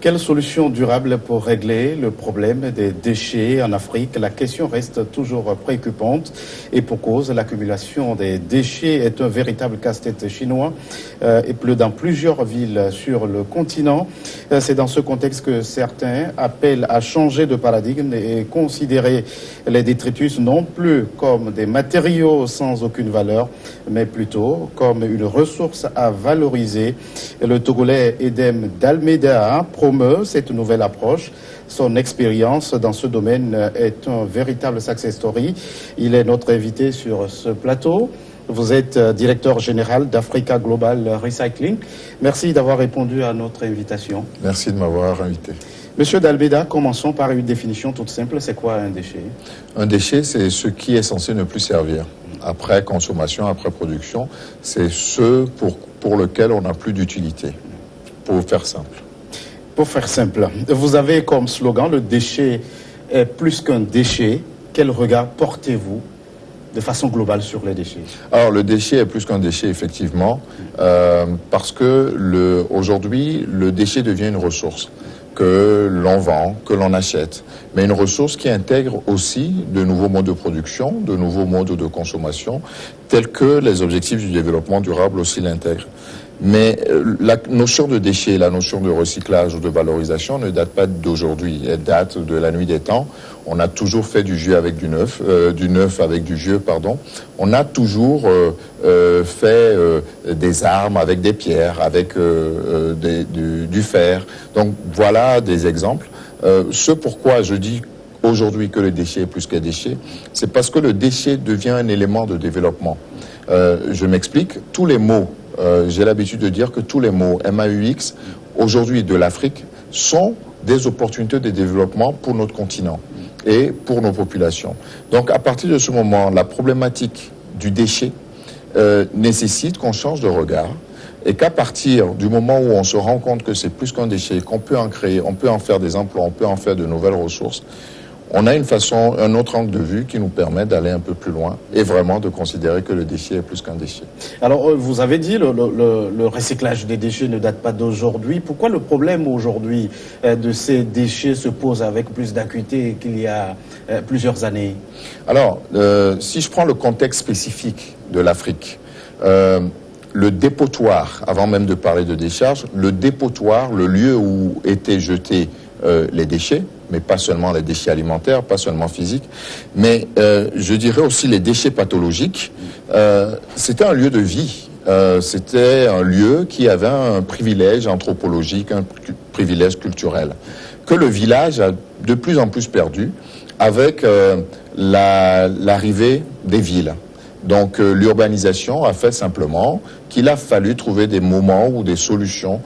Quelle solution durable pour régler le problème des déchets en Afrique? La question reste toujours préoccupante et pour cause, l'accumulation des déchets est un véritable casse-tête chinois et dans plusieurs villes sur le continent. C'est dans ce contexte que certains appellent à changer de paradigme et considérer les détritus non plus comme des matériaux sans aucune valeur, mais plutôt comme une ressource à valoriser. Le Togolais Edem Dalméda promeut cette nouvelle approche. Son expérience dans ce domaine est un véritable success story. Il est notre invité sur ce plateau. Vous êtes directeur général d'Africa Global Recycling. Merci d'avoir répondu à notre invitation. Merci de m'avoir invité. Monsieur Dalméda, commençons par une définition toute simple. C'est quoi un déchet? Un déchet, c'est ce qui est censé ne plus servir. Après consommation, après production, c'est ce pour lequel on n'a plus d'utilité. Pour faire simple. Pour faire simple, vous avez comme slogan « Le déchet est plus qu'un déchet ». Quel regard portez-vous de façon globale sur les déchets? Alors, le déchet est plus qu'un déchet, effectivement, parce que aujourd'hui, le déchet devient une ressource que l'on vend, que l'on achète, mais une ressource qui intègre aussi de nouveaux modes de production, de nouveaux modes de consommation, tels que les objectifs du développement durable aussi l'intègrent. Mais la notion de déchet, la notion de recyclage ou de valorisation ne date pas d'aujourd'hui. Elle date de la nuit des temps. On a toujours fait du jus avec du neuf avec du vieux, pardon. On a toujours fait des armes avec des pierres, avec du fer. Donc voilà des exemples. Ce pourquoi je dis aujourd'hui que le déchet est plus qu'un déchet, c'est parce que le déchet devient un élément de développement. Je m'explique. Tous les mots, j'ai l'habitude de dire que tous les mots MAUX, aujourd'hui de l'Afrique, sont des opportunités de développement pour notre continent et pour nos populations. Donc à partir de ce moment, la problématique du déchet nécessite qu'on change de regard et qu'à partir du moment où on se rend compte que c'est plus qu'un déchet, qu'on peut en créer, on peut en faire des emplois, on peut en faire de nouvelles ressources, on a un autre angle de vue qui nous permet d'aller un peu plus loin et vraiment de considérer que le déchet est plus qu'un déchet. Alors, vous avez dit le recyclage des déchets ne date pas d'aujourd'hui. Pourquoi le problème aujourd'hui de ces déchets se pose avec plus d'acuité qu'il y a plusieurs années? Alors, si je prends le contexte spécifique de l'Afrique, le dépotoir, avant même de parler de décharge, le dépotoir, le lieu où étaient jetés les déchets, mais pas seulement les déchets alimentaires, pas seulement physiques, mais je dirais aussi les déchets pathologiques. C'était un lieu de vie, c'était un lieu qui avait un privilège anthropologique, un privilège culturel, que le village a de plus en plus perdu avec l'arrivée des villes. Donc l'urbanisation a fait simplement qu'il a fallu trouver des moments ou des solutions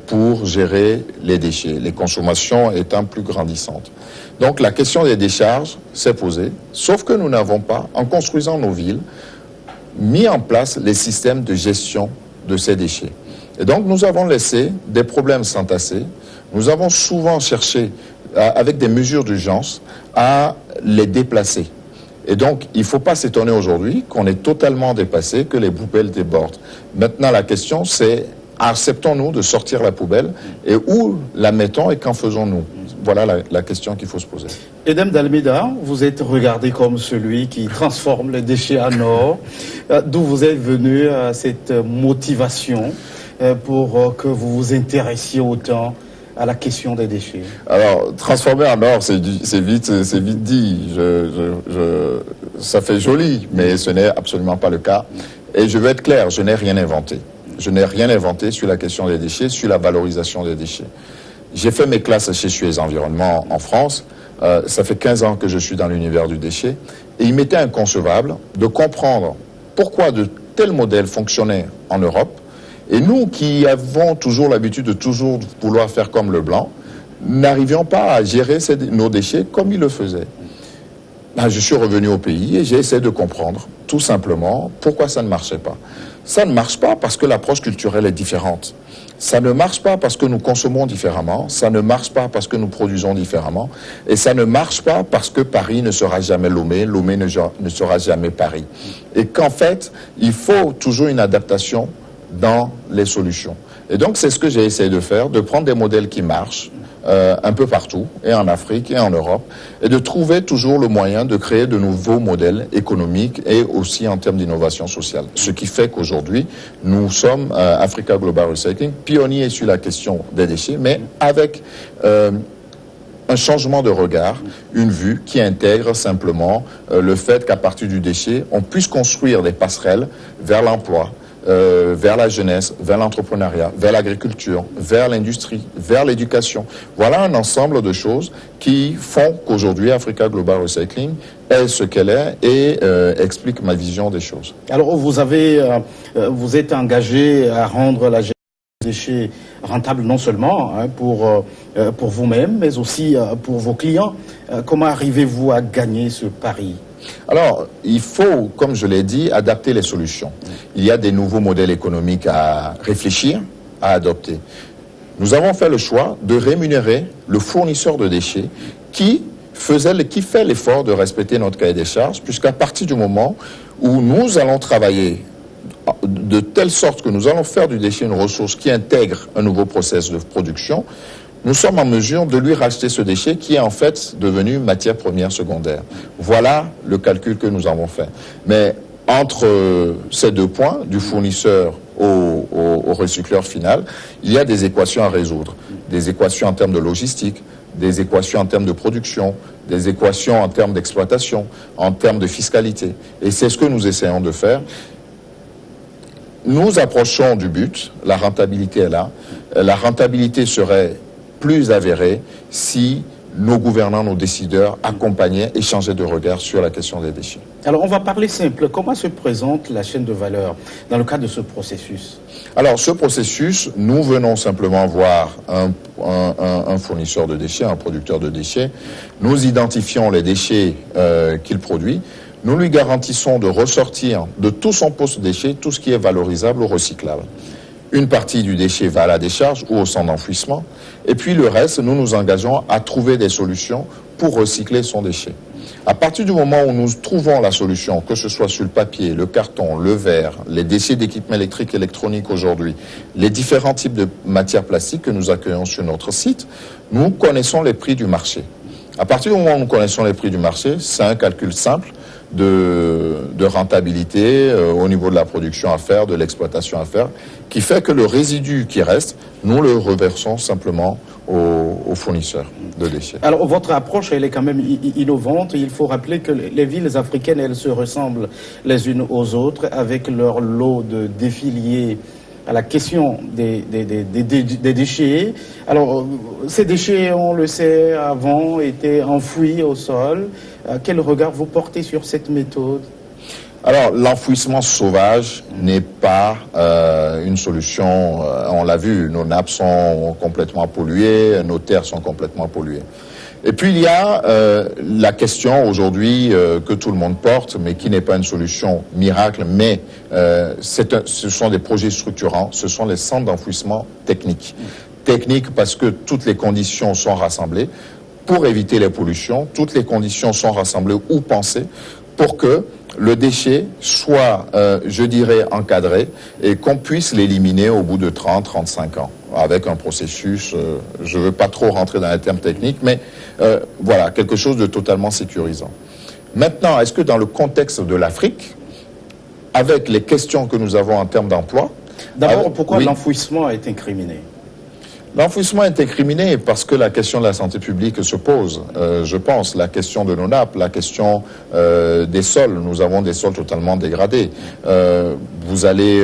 pour gérer les déchets, les consommations étant plus grandissantes. Donc la question des décharges s'est posée, sauf que nous n'avons pas, en construisant nos villes, mis en place les systèmes de gestion de ces déchets. Et donc nous avons laissé des problèmes s'entasser, nous avons souvent cherché, avec des mesures d'urgence, à les déplacer. Et donc, il ne faut pas s'étonner aujourd'hui qu'on est totalement dépassé, que les poubelles débordent. Maintenant, la question, c'est acceptons-nous de sortir la poubelle et où la mettons et qu'en faisons-nous? Voilà la question qu'il faut se poser. Edem Dalméda, vous êtes regardé comme celui qui transforme les déchets en or. D'où vous êtes venu cette motivation pour que vous vous intéressiez autant à la question des déchets? Alors, transformer en or, c'est vite dit. Ça fait joli, mais ce n'est absolument pas le cas. Et je veux être clair, je n'ai rien inventé. Je n'ai rien inventé sur la question des déchets, sur la valorisation des déchets. J'ai fait mes classes chez Suez Environnement en France. Ça fait 15 ans que je suis dans l'univers du déchet. Et il m'était inconcevable de comprendre pourquoi de tels modèles fonctionnaient en Europe. Et nous qui avons toujours l'habitude de toujours vouloir faire comme le blanc, n'arrivions pas à gérer nos déchets comme ils le faisaient. Je suis revenu au pays et j'ai essayé de comprendre tout simplement pourquoi ça ne marchait pas. Ça ne marche pas parce que l'approche culturelle est différente. Ça ne marche pas parce que nous consommons différemment, ça ne marche pas parce que nous produisons différemment, et ça ne marche pas parce que Paris ne sera jamais Lomé, Lomé ne sera jamais Paris. Et qu'en fait, il faut toujours une adaptation dans les solutions. Et donc, c'est ce que j'ai essayé de faire, de prendre des modèles qui marchent un peu partout, et en Afrique et en Europe, et de trouver toujours le moyen de créer de nouveaux modèles économiques et aussi en termes d'innovation sociale. Ce qui fait qu'aujourd'hui, nous sommes Africa Global Recycling, pionniers sur la question des déchets, mais avec un changement de regard, une vue qui intègre simplement le fait qu'à partir du déchet, on puisse construire des passerelles vers l'emploi, vers la jeunesse, vers l'entrepreneuriat, vers l'agriculture, vers l'industrie, vers l'éducation. Voilà un ensemble de choses qui font qu'aujourd'hui, Africa Global Recycling est ce qu'elle est et explique ma vision des choses. Alors, vous êtes engagé à rendre la gestion des déchets rentable non seulement pour vous-même, mais aussi pour vos clients. Comment arrivez-vous à gagner ce pari ? Alors, il faut, comme je l'ai dit, adapter les solutions. Il y a des nouveaux modèles économiques à réfléchir, à adopter. Nous avons fait le choix de rémunérer le fournisseur de déchets qui fait l'effort de respecter notre cahier des charges, puisqu'à partir du moment où nous allons travailler de telle sorte que nous allons faire du déchet une ressource qui intègre un nouveau process de production, nous sommes en mesure de lui racheter ce déchet qui est en fait devenu matière première secondaire. Voilà le calcul que nous avons fait. Mais entre ces deux points, du fournisseur au recycleur final, il y a des équations à résoudre. Des équations en termes de logistique, des équations en termes de production, des équations en termes d'exploitation, en termes de fiscalité. Et c'est ce que nous essayons de faire. Nous approchons du but, la rentabilité est là. La rentabilité serait plus avérée si nos gouvernants, nos décideurs accompagnaient et changeaient de regard sur la question des déchets. Alors, on va parler simple. Comment se présente la chaîne de valeur dans le cadre de ce processus ? Alors, ce processus, nous venons simplement voir un fournisseur de déchets, un producteur de déchets. Nous identifions les déchets qu'il produit. Nous lui garantissons de ressortir de tout son post-déchet tout ce qui est valorisable ou recyclable. Une partie du déchet va à la décharge ou au centre d'enfouissement. Et puis le reste, nous nous engageons à trouver des solutions pour recycler son déchet. À partir du moment où nous trouvons la solution, que ce soit sur le papier, le carton, le verre, les déchets d'équipements électriques et électroniques aujourd'hui, les différents types de matières plastiques que nous accueillons sur notre site, nous connaissons les prix du marché. À partir du moment où nous connaissons les prix du marché, c'est un calcul simple de rentabilité au niveau de la production à faire, de l'exploitation à faire, qui fait que le résidu qui reste, nous le reversons simplement aux fournisseurs de déchets. Alors, votre approche, elle est quand même innovante. Il faut rappeler que les villes africaines, elles se ressemblent les unes aux autres, avec leur lot de défis liés à la question des déchets. Alors, ces déchets, on le sait, avant, étaient enfouis au sol. Quel regard vous portez sur cette méthode ? Alors, l'enfouissement sauvage n'est pas une solution. On l'a vu, nos nappes sont complètement polluées, nos terres sont complètement polluées. Et puis, il y a la question aujourd'hui que tout le monde porte, mais qui n'est pas une solution miracle, mais ce sont des projets structurants, ce sont les centres d'enfouissement techniques. Techniques parce que toutes les conditions sont rassemblées pour éviter les pollutions, toutes les conditions sont rassemblées ou pensées pour que le déchet soit, je dirais, encadré et qu'on puisse l'éliminer au bout de 30-35 ans avec un processus, je ne veux pas trop rentrer dans les termes techniques, mais voilà, quelque chose de totalement sécurisant. Maintenant, est-ce que dans le contexte de l'Afrique, avec les questions que nous avons en termes d'emploi... D'abord, pourquoi l'enfouissement est incriminé ? L'enfouissement est incriminé parce que la question de la santé publique se pose, je pense. La question de nos nappes, la question des sols. Nous avons des sols totalement dégradés. Vous allez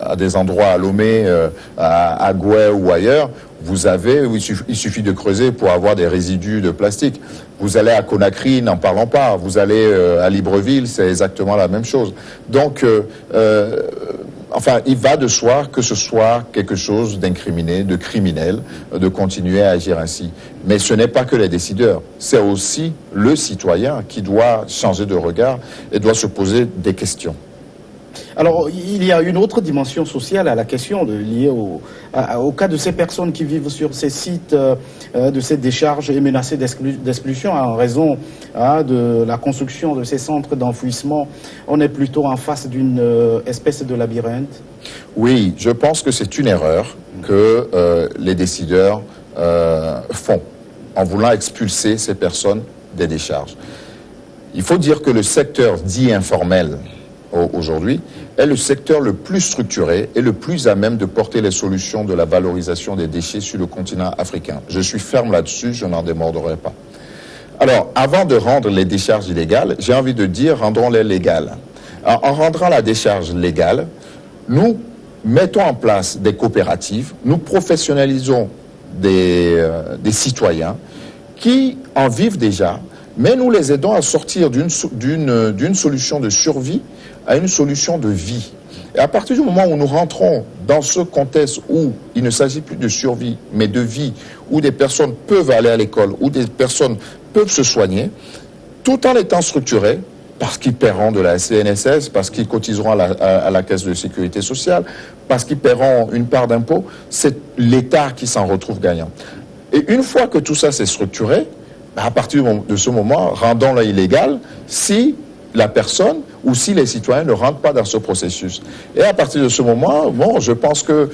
à des endroits à Lomé, à Goué ou ailleurs, il suffit de creuser pour avoir des résidus de plastique. Vous allez à Conakry, n'en parlons pas. Vous allez à Libreville, c'est exactement la même chose. Donc... Enfin, il va de soi que ce soit quelque chose d'incriminé, de criminel, de continuer à agir ainsi. Mais ce n'est pas que les décideurs, c'est aussi le citoyen qui doit changer de regard et doit se poser des questions. Alors, il y a une autre dimension sociale à la question liée au cas de ces personnes qui vivent sur ces sites de ces décharges et menacées d'expulsion en raison de la construction de ces centres d'enfouissement. On est plutôt en face d'une espèce de labyrinthe. Oui, je pense que c'est une erreur que les décideurs font en voulant expulser ces personnes des décharges. Il faut dire que le secteur dit informel aujourd'hui est le secteur le plus structuré et le plus à même de porter les solutions de la valorisation des déchets sur le continent africain. Je suis ferme là-dessus, je n'en démordrai pas. Alors, avant de rendre les décharges illégales, j'ai envie de dire, rendons-les légales. Alors, en rendant la décharge légale, nous mettons en place des coopératives, nous professionnalisons des citoyens qui en vivent déjà, mais nous les aidons à sortir d'une solution de survie à une solution de vie. Et à partir du moment où nous rentrons dans ce contexte où il ne s'agit plus de survie, mais de vie, où des personnes peuvent aller à l'école, où des personnes peuvent se soigner, tout en étant structurés, parce qu'ils paieront de la CNSS, parce qu'ils cotiseront à la caisse de sécurité sociale, parce qu'ils paieront une part d'impôt, c'est l'État qui s'en retrouve gagnant. Et une fois que tout ça s'est structuré, à partir de ce moment, rendons-le illégal si la personne ou si les citoyens ne rentrent pas dans ce processus. Et à partir de ce moment, bon, je pense que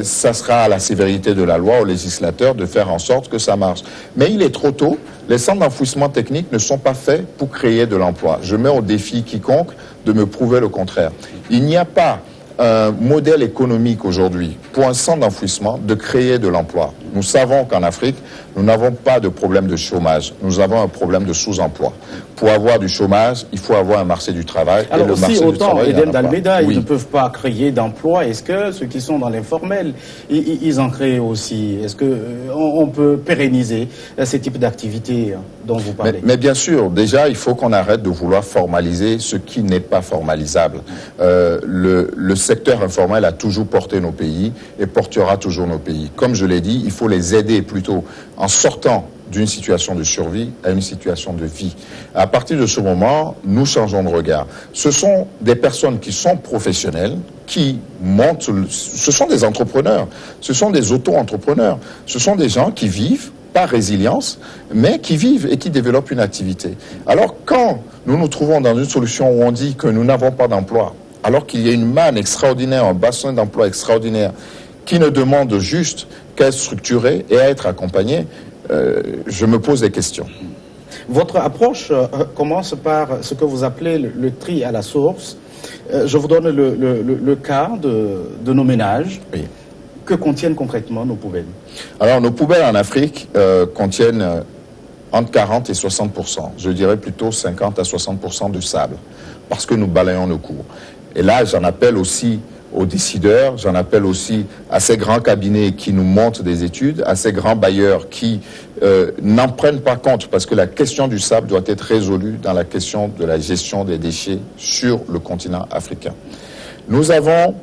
ça sera à la sévérité de la loi, aux législateurs, de faire en sorte que ça marche. Mais il est trop tôt. Les centres d'enfouissement technique ne sont pas faits pour créer de l'emploi. Je mets au défi quiconque de me prouver le contraire. Il n'y a pas un modèle économique aujourd'hui pour un centre d'enfouissement de créer de l'emploi. Nous savons qu'en Afrique, nous n'avons pas de problème de chômage. Nous avons un problème de sous-emploi. Pour avoir du chômage, il faut avoir un marché du travail. Alors et le aussi, marché du travail, Eden d'Almeida, oui. Ils ne peuvent pas créer d'emplois. Est-ce que ceux qui sont dans l'informel, ils en créent aussi? Est-ce qu'on peut pérenniser ces types d'activités dont vous parlez? Mais bien sûr, déjà, il faut qu'on arrête de vouloir formaliser ce qui n'est pas formalisable. Le secteur informel a toujours porté nos pays et portera toujours nos pays. Comme je l'ai dit, il faut les aider plutôt en sortant d'une situation de survie à une situation de vie. À partir de ce moment, nous changeons de regard. Ce sont des personnes qui sont professionnelles, qui montent, ce sont des entrepreneurs, ce sont des auto-entrepreneurs, ce sont des gens qui vivent par résilience, mais qui vivent et qui développent une activité. Alors quand nous nous trouvons dans une solution où on dit que nous n'avons pas d'emploi, alors qu'il y a une manne extraordinaire, un bassin d'emploi extraordinaire, qui ne demande juste qu'à être structuré et à être accompagné, je me pose des questions. Votre approche commence par ce que vous appelez le tri à la source. Je vous donne le cas de nos ménages. Oui. Que contiennent concrètement nos poubelles? Alors, nos poubelles en Afrique contiennent entre 40 et 60%. Je dirais plutôt 50 à 60% de sable, parce que nous balayons nos cours. Et là, j'en appelle aussi aux décideurs, j'en appelle aussi à ces grands cabinets qui nous montrent des études, à ces grands bailleurs qui n'en prennent pas compte, parce que la question du sable doit être résolue dans la question de la gestion des déchets sur le continent africain. Nous avons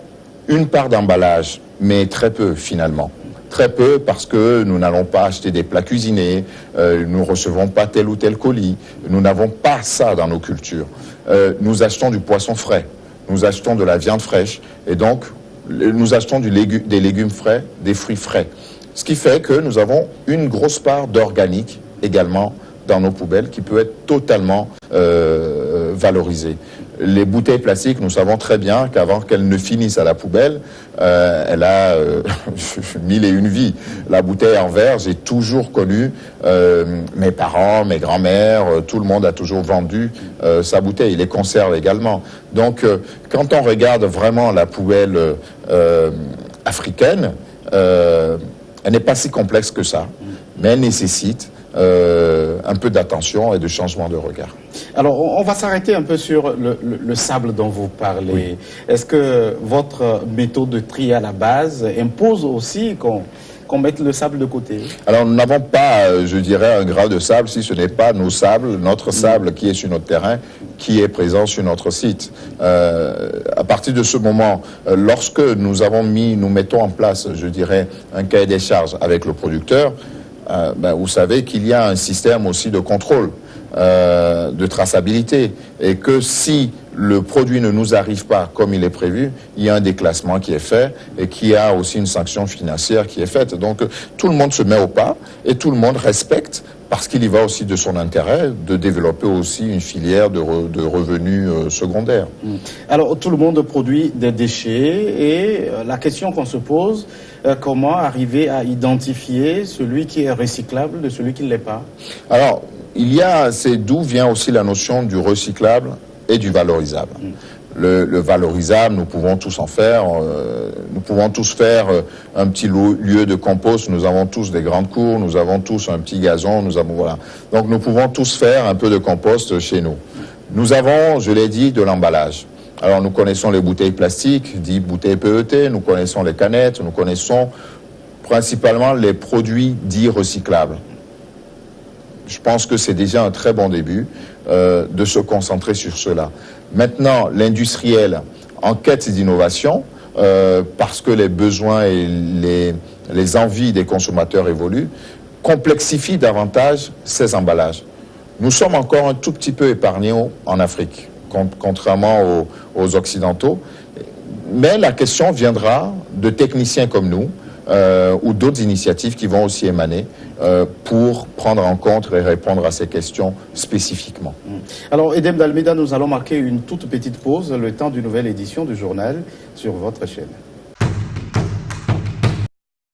une part d'emballage, mais très peu finalement. Très peu parce que nous n'allons pas acheter des plats cuisinés, nous ne recevons pas tel ou tel colis, nous n'avons pas ça dans nos cultures. Nous achetons du poisson frais. Nous achetons de la viande fraîche et donc nous achetons des légumes frais, des fruits frais. Ce qui fait que nous avons une grosse part d'organique également dans nos poubelles qui peut être totalement valorisée. Les bouteilles plastiques, nous savons très bien qu'avant qu'elles ne finissent à la poubelle, elle a mille et une vies. La bouteille en verre, j'ai toujours connu mes parents, mes grands-mères, tout le monde a toujours vendu sa bouteille, les conserves également. Donc, quand on regarde vraiment la poubelle africaine, elle n'est pas si complexe que ça, mais elle nécessite un peu d'attention et de changement de regard. Alors, on va s'arrêter un peu sur le sable dont vous parlez. Oui. Est-ce que votre méthode de tri à la base impose aussi qu'on mette le sable de côté? Alors, nous n'avons pas, je dirais, un grain de sable si ce n'est pas nos sables, notre sable qui est sur notre terrain, qui est présent sur notre site. À partir de ce moment, lorsque nous mettons en place, je dirais, un cahier des charges avec le producteur, vous savez qu'il y a un système aussi de contrôle, de traçabilité, et que si le produit ne nous arrive pas comme il est prévu, il y a un déclassement qui est fait et qu'il y a aussi une sanction financière qui est faite. Donc tout le monde se met au pas et tout le monde respecte parce qu'il y va aussi de son intérêt de développer aussi une filière de revenus secondaires. Alors, tout le monde produit des déchets et la question qu'on se pose, comment arriver à identifier celui qui est recyclable de celui qui ne l'est pas? Alors, c'est d'où vient aussi la notion du recyclable et du valorisable. Le valorisable, nous pouvons tous en faire. Nous pouvons tous faire un petit lieu de compost. Nous avons tous des grandes cours, nous avons tous un petit gazon, voilà. Donc nous pouvons tous faire un peu de compost chez nous. Nous avons, je l'ai dit, de l'emballage. Alors nous connaissons les bouteilles plastiques, dites bouteilles PET, nous connaissons les canettes, nous connaissons principalement les produits dits recyclables. Je pense que c'est déjà un très bon début de se concentrer sur cela. Maintenant, l'industriel en quête d'innovation, parce que les besoins et les envies des consommateurs évoluent, complexifie davantage ces emballages. Nous sommes encore un tout petit peu épargnés en Afrique, contrairement aux Occidentaux. Mais la question viendra de techniciens comme nous, ou d'autres initiatives qui vont aussi émaner pour prendre en compte et répondre à ces questions spécifiquement. Alors, Edem d'Almeida, nous allons marquer une toute petite pause, le temps d'une nouvelle édition du journal sur votre chaîne.